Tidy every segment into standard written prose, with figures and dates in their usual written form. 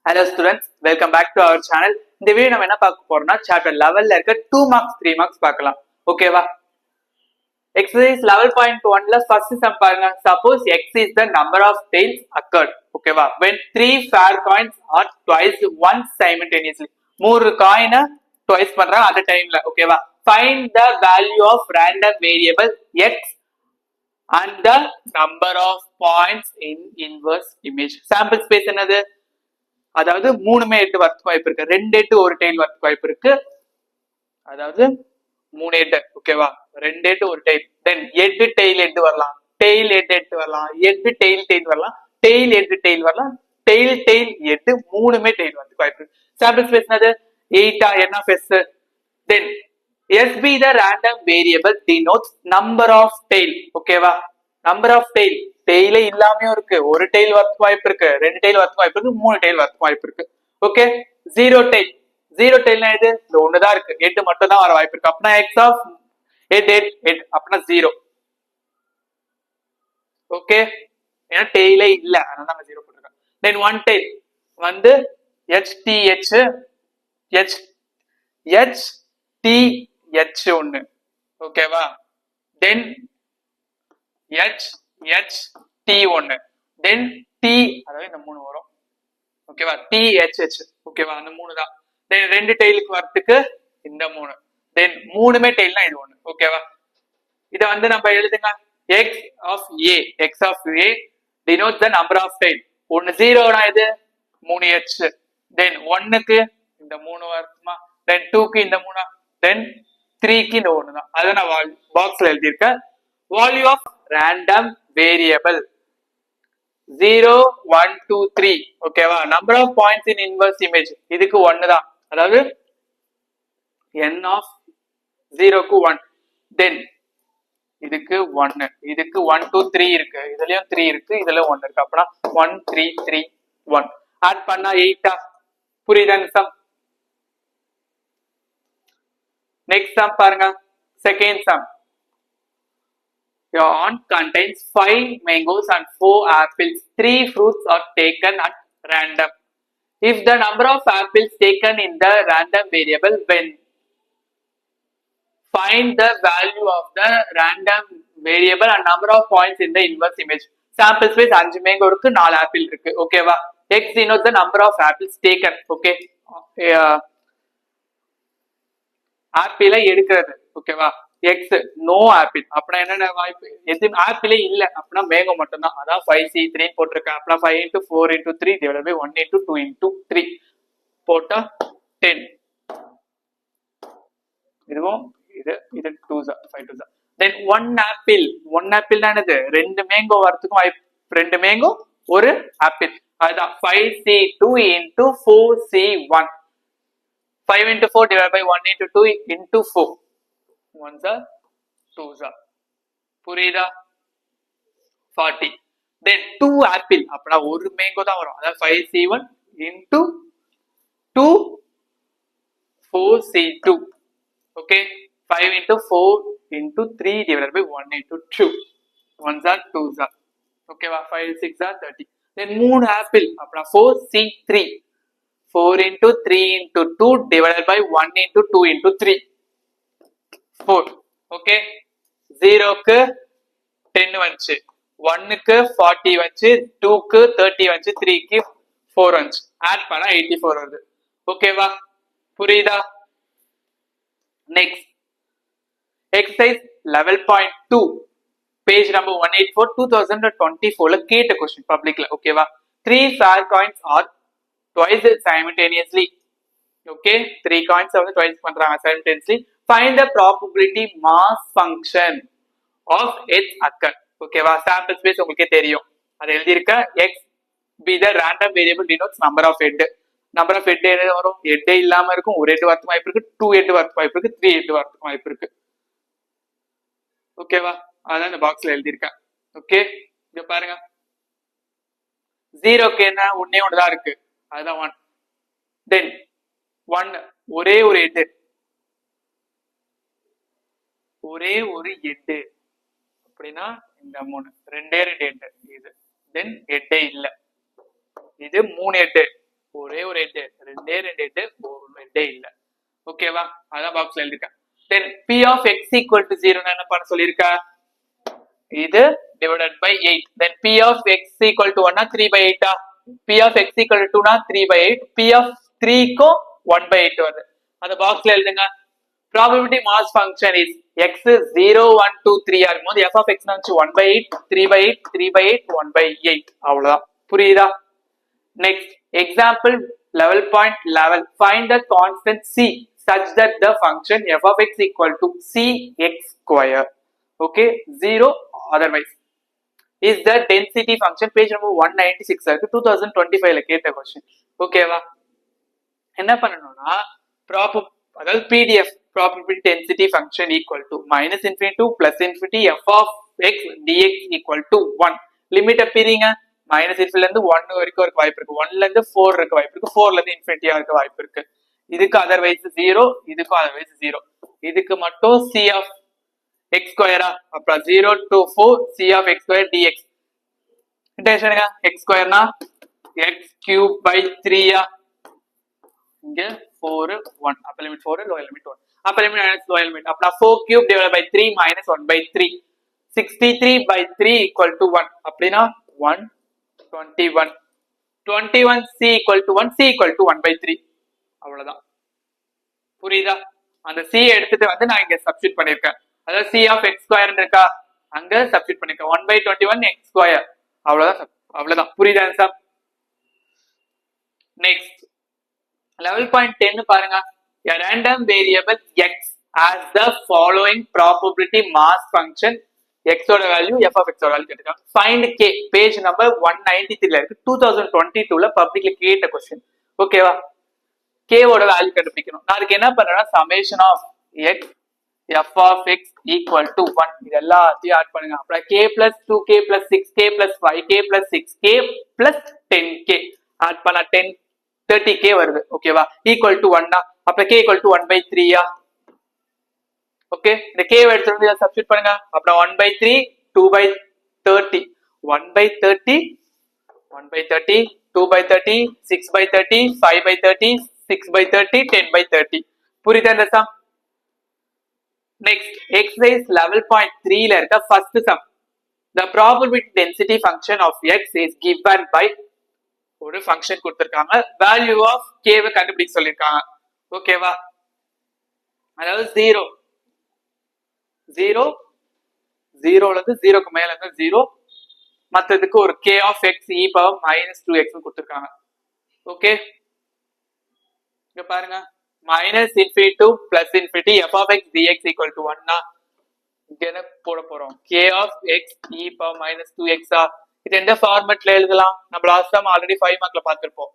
Hello students, welcome back to our channel. இந்த video நம்ம என்ன பார்க்க போறோம்னா chapter 11ல இருக்க 2 marks 3 marks பார்க்கலாம். ஓகேவா? Exercise 11.1ல first sum பாருங்க. Suppose x is the number of tails occurred. ஓகேவா? When 3 fair coins are twice once simultaneously. மூணு காயினை twice பண்றாங்க at a timeல. ஓகேவா? Find the value of random variable x and the number of points in inverse image. Sample space என்னது? அதாவது மூணுமே 8 வரதுக்கு வாய்ப்பு இருக்கு. 2 8 ஒரு டெய்ல் வரதுக்கு வாய்ப்பு இருக்கு. அதாவது 3 8 ஓகேவா? 2 8 ஒரு டெய்ல். தென் 8 டெய்ல் 8 வரலாம். டெய்ல் 8 8 வரலாம். 8 டெய்ல் டெய்ல் வரலாம். டெய்ல் 8 டெய்ல் வரலாம். டெய்ல் டெய்ல் 8 மூணுமே டெய்ல் வரதுக்கு வாய்ப்பு இருக்கு. சாம்பிள் ஸ்பேஸ் என்னது? 8 n of s. Then SB the random variable denotes number of tail. ஓகேவா? நம்பர் ஆஃப் டெய்ல் டெய்லே இல்லாமையும் இருக்கு. ஒரு டெய்ல் வரதுக்கு வாய்ப்பு இருக்கு, 2 டெய்ல் வரதுக்கு வாய்ப்பு இருக்கு, 3 டெய்ல் வரதுக்கு வாய்ப்பு இருக்கு. Okay, zero tail. ஜீரோ டெய்ல்னா இது இந்த ஒண்ணுதான் இருக்கு, 8 மட்டும் தான் வர வாய்ப்பு இருக்கு. அப்படின்னா எக்ஸ் ஆஃப் 8 8 8 அப்படின்னா 0. ஓகே, ஏன்னா டெய்லே இல்ல, அதனால நம்ம 0 போட்டுருக்கோம். தென் ஒன் டெய்ல் வந்து HTH HTH ஒண்ணு. ஓகேவா? தென் HHT1 தென் T, அதாவது இந்த மூணு வரும். ஓகேவா? THH ஓகேவா? அந்த மூணு தான். தென் ரெண்டு டெய்லுக்கு வரதுக்கு இந்த மூணு. தென் மூணுமே டெய்ல்னா இது ஒண்ணு. ஓகேவா? இத வந்து நம்ம எழுதுங்க. x of a denotes the number of tail. ஒன்னு 0னா இது 3h. தென் 1க்கு இந்த மூணு வருமா? தென் 2க்கு இந்த மூணா? தென் 3க்கு இந்த ஒண்ணு தான். அத நான் பாக்ஸ்ல எழுதியிருக்கேன். Value of random variable 0 1 2 3. ஓகேவா? number of points in inverse image இதுக்கு 1 தான், அதாவது n of 0 க்கு 1. தென் இதுக்கு 1, இதுக்கு 1 2 3 இருக்கு, இதுலயும் 3 இருக்கு, இதுலயும் 1 இருக்கு. அப்பனா 1 3 3 1 ஆட் பண்ணா 8. புரியுதா சம்? நெக்ஸ்ட் சம் பாருங்க. Second sum. Your aunt contains 5 mangoes and 4 apples. 3 fruits are taken at random. If the number of apples taken in the random variable, when find the value of the random variable and number of points in the inverse image. Sample space 5 mango இருக்கு, 4 apple இருக்கு. ஓகேவா? X denotes the number of apples taken. Okay, ஆப்பிளை எடுக்கிறது. ஓகேவா? x no apple அப்படின்னா என்ன வாய்ப்பு? எது ஆப்பிளே இல்ல அப்படின்னா மேங்கோ மட்டும் தான். அதான் 5C3 போட்டிருக்கேன். அப்படின்னா 5 into 4 into 3 divided by 1 into 2 into 3 போட்டா 10. இதுவும் இது 5 2 then 1 ஆப்பிள் தானது? 2 மேங்கோ வரதுக்கும் வாய்ப்பு. 2 மேங்கோ ஒரு ஆப்பிள், அதுதான் 5C2 into 4C1. 5 into 4 divided by 1 into 2 into 4. 1s are 2s are. புரியுதா? 40. Then 2 ஆப்பிள் அப்படின்னா ஒரு மேங்கோ தான் வரும். அதாவது 5C1 into 2 4C2. Okay, 5 into 4 into 3 divided by 1 into 2. 1s are 2s are. ஓகேவா? 5 6 are 30. Then 3 ஆப்பிள் அப்படின்னா 4C3. 4 into 3 into 2 divided by 1 into 2 into 3. 4. Okay, 0க்கு 10 வந்துச்சு, 1க்கு 40 வந்துச்சு, 2க்கு 30 வந்துச்சு, 3க்கு 4 வந்துச்சு. ஆட் பண்ணா 84 வருது. ஓகேவா? புரியுதா? நெக்ஸ்ட் எக்ஸசைஸ் 11.2 பேஜ் நம்பர் 184 2024ல கேட்ட क्वेश्चन பப்ளிக்ல. ஓகேவா? 3 fair coins are twice simultaneously. Okay, 3 coins வந்து twice பண்றாங்க simultaneously. Find the probability mass function of its occur. ஓகேவா? சாம்பிள் ஸ்பேஸ் உங்களுக்கே தெரியும், அது எழுதியிருக்க. x be the random variable denotes number of head. Number of head என்ன வரும்? ஹெட்டே இல்லாம இருக்கும், ஒரு ஹெட் வரதுக்கு வாய்ப்பு இருக்கு, 2 ஹெட் வரதுக்கு வாய்ப்பு இருக்கு, 3 ஹெட் வரதுக்கு வாய்ப்பு இருக்கு. ஓகேவா? அதான் இந்த பாக்ஸ்ல எழுதியிருக்கேன். ஓகே, இங்க பாருங்க. 0க்கு என்ன? ஒன்னே ஒண்ணுதான் இருக்கு, அதுதான் 1. தென் 1 ஒரே ஒரு ஹெட், ஒரே ஒரு ஹெட் அப்படின்னா இந்த 3 2 ஹெட் இது. தென் ஹெட்டே இல்ல, இது 3 ஹெட், ஒரே ஒரு ஹெட், ரெண்டே ஹெட், ஒரு ஹெட்டே இல்ல. ஓகேவா? அதான் பாக்ஸ்ல எழுதிருக்கேன். தென் p of x equal to 0 என்ன பண்ண சொல்லிருக்கா? இது divided by 8. then p of x equal to 1 3 by 8 p of x equal to 2 3 by 8, p of 3 க்கு 1 by 8 வருது. அந்த பாக்ஸ்ல எழுதுங்க. probability mass function is x 0 1 2 3 ஆகும்போது f of x வந்து 1 by 8 3 by 8 3 by 8 1 by 8 அவ்வளவுதான். புரியுதா? next example level point level, find the constant c such that the function f of x equal to cx square. okay, 0 otherwise. is the density function. page number 196 இருக்கு, 2025 ல கேட்ட question. ஓகேவா? என்ன பண்ணனும்னா அதாவது pdf probability density function equal to minus infinity to plus infinity f of x dx equal to 1. Limit பிரிங்க. Minus இன்ஃபினிட்டில இருந்து 1 வரைக்கும் இருக்க வாய்ப்பு இருக்கு, 1ல இருந்து 4 இருக்க வாய்ப்பு இருக்கு, 4ல இருந்து இன்ஃபினிட்டியா இருக்க வாய்ப்பு இருக்கு. இதுக்கு அதர்வைஸ் 0, இதுக்கும் அதர்வைஸ் 0. இதுக்கு மட்டும் c of x ஸ்கொயரா, அப்புறம் 0 to 4 c of x square dx. டென்ஷனுங்க, x ஸ்கொயர்னா x cube by 3 இங்க 4 1, அப்ப லிமிட் 4 லோயர் லிமிட் 1, அப்ப லிமிட் மைனஸ் லோயர் லிமிட், அப்ப 4 cube divided by 3 minus 1 by 3, 63 by 3 equal to 1. அப்படினா 1 21, 21 c equal to 1, c equal to 1 by 3. அவ்வளவுதான். புரியுதா? அந்த c எடுத்துட்டு வந்து நான் இங்க சப்ஸ்டிட்யூட் பண்ணிருக்கேன். அதாவது c of x square இருக்கா, அங்க சப்ஸ்டிட்யூட் பண்ணிருக்கேன். 1 by 21 x square. அவ்வளவுதான். புரியுதா சார்? நெக்ஸ்ட் level point 10 பாருங்க. a random variable x has the following probability mass function. x ஓட வேல்யூ f of x ஓட வேல்யூ கேட்டிருக்காங்க. find k. பேஜ் நம்பர் 193 ல இருக்கு, 2022 ல பப்ளிக்ல கேட்ட क्वेश्चन. ஓகேவா? k ஓட வேல்யூ கண்டுபிடிக்கணும். நான் அதுக்கு என்ன பண்றேன்னா summation of x f of x equal to 1 இது எல்லாத்தையும் ஆட் பண்ணுங்க. அப்புறம் k plus 2k plus 6k plus 5k plus 6k plus 10k add பண்ணா 30k வருது. ஓகேவா? equal to 1 அப்ப k equal to 1 by 3 okay, இந்த k எடுத்து வந்து சப்ஸ்டிட்யூட் பண்ணுங்க. அப்புறம் 1 by 3 2 by 30, 1 by 30 1 by 30 2 by 30 6 by 30 5 by 30 6 by 30 10 by 30. புரியுதா இந்த sum? Next exercise level point 3 ல இருக்க first sum. the probability density function of x is given by ஒரு ஃபங்க்ஷன் கொடுத்திருக்காங்க, வேல்யூ ஆஃப் k வை கண்டுபிடிக்க சொல்லிருக்காங்க. ஓகேவா? அதாவது 0 0 0ல இருந்து 0க்கு மேல இருந்து 0, மத்ததுக்கு ஒரு k of x e power minus 2x கொடுத்திருக்காங்க. ஓகே, இங்க பாருங்க, minus infinity to plus infinity f of x dx equal to 1 இங்க என்ன போட போறோம்? k of x e power minus 2x இது எந்த ஃபார்மட்ல எழுதலாம்? நம்ம லாஸ்ட் டைம் ஆல்ரெடி 5 மார்க்ல பார்த்திருப்போம்.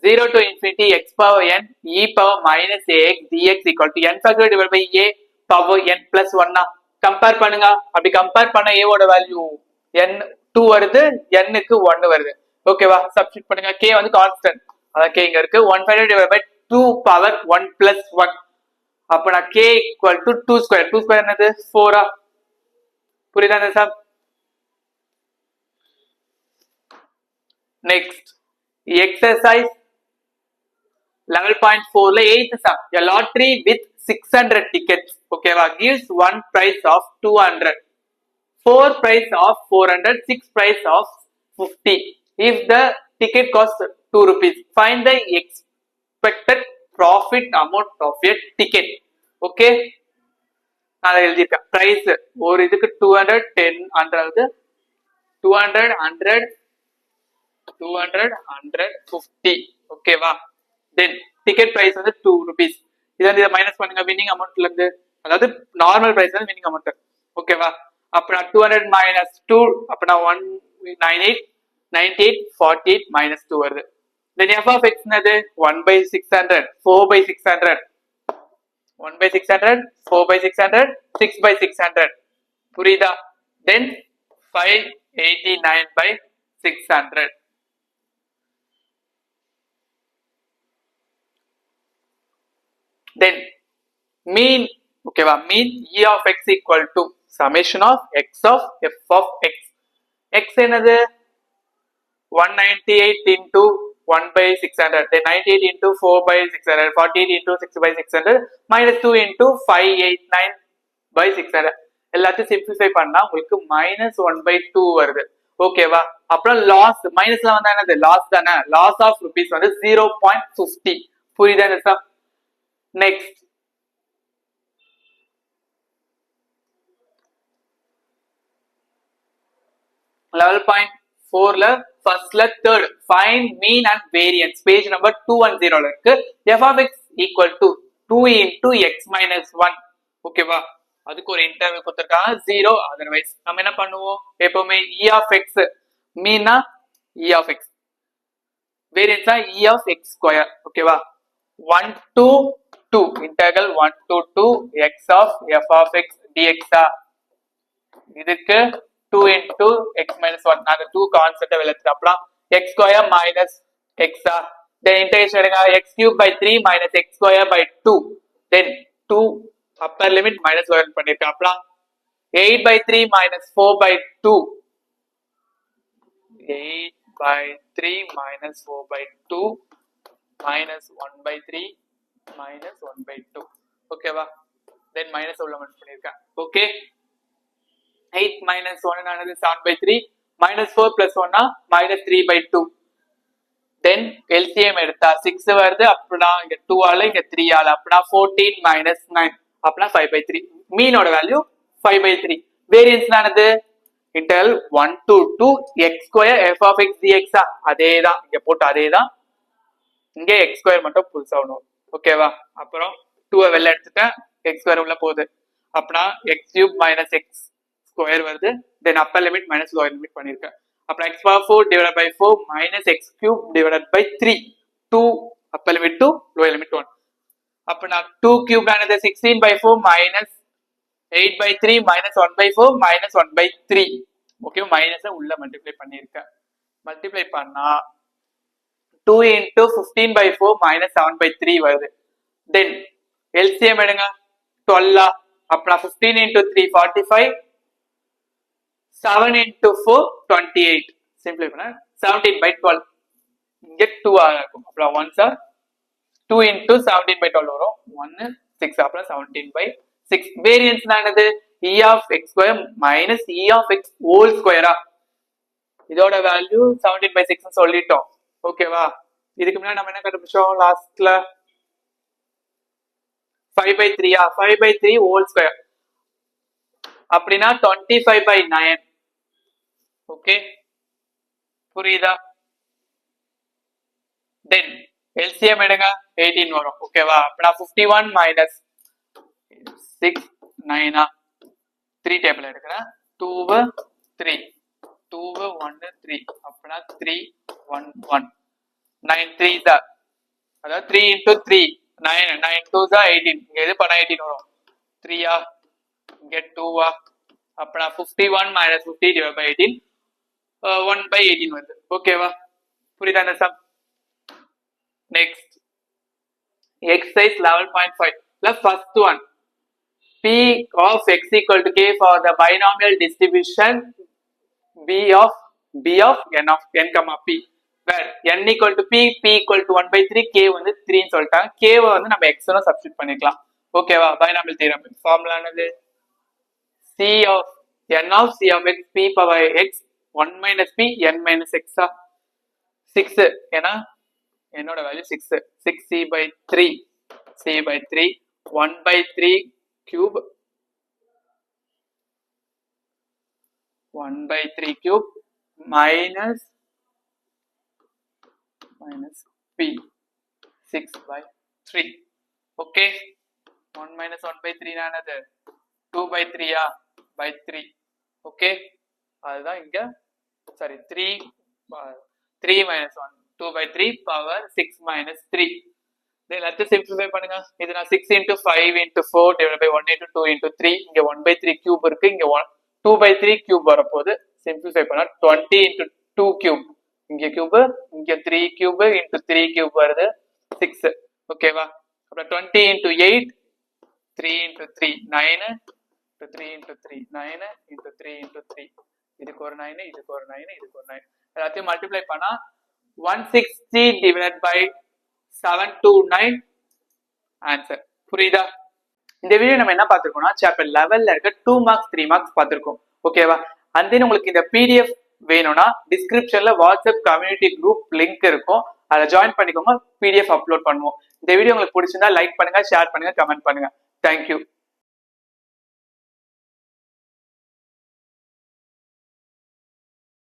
0 to infinity x power n e power minus ax dx equal to n factorial divided by a power n plus 1 compare பண்ணுங்க. அப்படி compare பண்ண a ஓட value n 2 வருது, n க்கு 1 வருது. ஓகேவா? சப்ஸ்டிட்யூட் பண்ணுங்க. k வந்து கான்ஸ்டன்ட், அத k இங்க இருக்கு. 1 factorial divided by 2 power 1 plus 1, அப்ப நான் k equal to 2 square. 2 square என்னது? 4 புரியுதா sir? Next exercise level point 4 ல 8th sum. a lottery with 600 tickets ஓகேவா gives one prize of 200, 4 prize of 400, 6 prize of 50. if the ticket costs 2 rupees, find the expected profit amount of a ticket. Okay, நான் எழுதிருக்கேன். Price ஒரு இதுக்கு 200 10 100 200 100 200 100 50. ஓகேவா? then ticket price வந்து 2 rupees. இத minus பண்ணுங்க winning amountல இருந்து, அதாவது நார்மல் பிரைஸ் வந்து winning amount. ஓகேவா? அப்புறம் 200 minus 2 அப்பனா 198 98 48 minus 2 வருது. then f of x என்னது? 1 by 600 4 by 600 1 by 600 4 by 600 6 by 600. புரியுதா? then 589 by 600. then mean ஓகேவா? mean e of x equal to summation of x of f of x. x என்னது? 198 into 1 by 600, then 98 into 4 by 600, 48 into 6 by 600, minus 2 into 589 by 600. எல்லாத்தையும் simplify பண்ணா உங்களுக்கு minus 1/2 வருது. ஓகேவா? அப்புறம் loss மைனஸ்ல வந்தா என்னது? லாஸ் தானே. லாஸ் ஆஃப் ருபீஸ் வந்து 0.50. புரியுதா சார்? நெக்ஸ்ட் level point 4 ல ஃபர்ஸ்ட்ல third find mean and variance page number 210 ல இருக்கு. f of x equal to 2 into x minus 1. ஓகேவா? அதுக்கு ஒரு இன்டர்வல் கொடுத்திருக்காங்க 0. அதர்வைஸ் நம்ம என்ன பண்ணுவோம்? எப்பவுமே e of x Meena e of x, வேரியன்ஸா e of x square. ஓகேவா? 1 to 2 interval 1 to 2 x of f of x dx. இதுக்கு 2 into x minus 1. நாங்க 2 concept வெளியிட்டோம். x square minus x. then integration எடுங்க x cube by 3 minus x square by 2. then 2 upper limit minus 1 பண்ணிருக்கோம். 8 by 3 minus 4 by 2. 8 by 3 minus 4 by 2 minus 1 by 3 minus 1 by 2. ஓகேவா? then minus உள்ள multiply பண்ணிருக்கேன். Okay, 8 minus 1 ஆனது 7 by 3, minus 4 plus 1 minus 3 by 2. then LCM எடுத்தா 6 வருது. அப்படினா இங்க 2 ஆல இங்க 3 ஆல அப்படினா 14 minus 9 அப்படினா 5 by 3. மீனோட வேல்யூ 5 by 3. வேரியன்ஸ் ஆனது interval 1 to 2 x square f of x dx. அதேதான் இங்க போட்டு அதேதான் இங்க x square மட்டும் புதுசா வரும். ஓகேவா? அப்புறம் 2 வெளில எடுத்துட்டேன், x square உள்ள போகுது. அப்படினா x cube minus x square வருது. then upper limit minus lower limit பண்ணிருக்கேன். அப்புறம் x power 4 divided by 4 minus x cube divided by 3. 2 upper limit 2 lower limit 1. அப்பனா 2 cube ஆனது 16 by 4 minus 8 by 3 minus 1 by 4 minus 1 by 3. Okay, minus உள்ள multiply பண்ணிருக்கேன். Multiply பண்ணா 2 into 15 by 4 minus 7 by 3 வருது. then LCM எடுங்க 12. அப்பனா 15 into 3 45, 7 into 4 28. சிம்பிளை பண்ண 17 by 12. இங்க 2 ஆகும். அப்புறம் 1s are 2 into 17 by 12 வரும். 1 6. அப்புறம் 17 by 6. வேரியன்ஸ் என்னது? e of x square minus e of x whole square. இதோட வேல்யூ 17 by 6 சொல்லிட்டோம். ஓகேவா? இதுக்கு முன்னாடி நம்ம என்ன கண்டுபிடிச்சோம்? லாஸ்ட்ல 5 by 3. 5 by 3 whole square அப்படின்னா 25 by 9. ஓகே, புரியுதா? then LCM எடுங்க 18 வரும். ஓகேவா? அப்படின்னா 51 minus 6 9. 3 டேபிள் எடுக்கிறேன். 2 3 2 1 3 அப்படின்னா 3 1 1 9 3 தான். அதாவது 3 into 3 9 9 2s are 18. இங்க எது பண்ணா 18 வரும்? 3 இங்க 2 அப்படின்னா 51 minus 50 divided by 18 1 by 18 வருது. ஓகேவா? புரியுதா இந்த சம்? நெக்ஸ்ட் எக்ஸசைஸ் 11.5 ல first one, p of x equal to k for the binomial distribution b of n of n comma p where n equal to p, p equal to 1 by 3, k வந்து 3 ன்னு சொல்லிட்டாங்க. k வை வந்து நம்ம x னு substitute பண்ணிக்கலாம். ஓகேவா? Binomial theorem formula என்னது? c of n of c of x p power x 1 minus p n minus x. 6 ஏன்னா என்னோட value 6. 6c by 3 c by 3 1 by 3 cube 1 by 3 cube minus p 6 by 3. okay, 1 minus 1 by 3 ஆனது 2 by 3 by 3. okay, அதுதான் இங்க sorry 3 minus 1 2 by 3 power 6 minus 3. then எல்லாத்தையும் simplify பண்ணுங்க. இது நான் 6 into 5 into 4 divided by 1 into 2 into 3. இங்க 1 by 3 cube இருக்கு. இங்க 2 by 3 cube வரப்போகுது. சிம்பிளிஃபை பண்ணா 20 into 2 cube. இங்க cube, இங்க 3 cube into 3 cube வருது 6. ஓகேவா? அப்புறம் 20 into 8 3 into 3 9 into 3 into 3 9 into 3 into 3. இதுக்கு ஒரு 9, இதுக்கு ஒரு 9, இதுக்கு ஒரு 9. எல்லாத்தையும் மல்டிப்ளை பண்ணா 160 டிவைட் பை 729 ஆன்சர். புரியுதா? இந்த வீடியோ நம்ம என்ன பார்த்திருக்கோம்னா சாப்டர் 11ல இருக்க 2 மார்க்ஸ் 3 மார்க்ஸ் பார்த்திருக்கோம். ஓகேவா? அண்ட் தென் உங்களுக்கு இந்த பிடிஎஃப் வேணும்னா டிஸ்கிரிப்ஷன்ல வாட்ஸ்அப் கம்யூனிட்டி குரூப் லிங்க் இருக்கும், அதை ஜாயின் பண்ணிக்கோங்க. பிடிஎஃப் அப்லோட் பண்ணுவோம். இந்த வீடியோ உங்களுக்கு பிடிச்சிருந்தா லைக் பண்ணுங்க, ஷேர் பண்ணுங்க, கமெண்ட் பண்ணுங்க. தேங்க்யூ.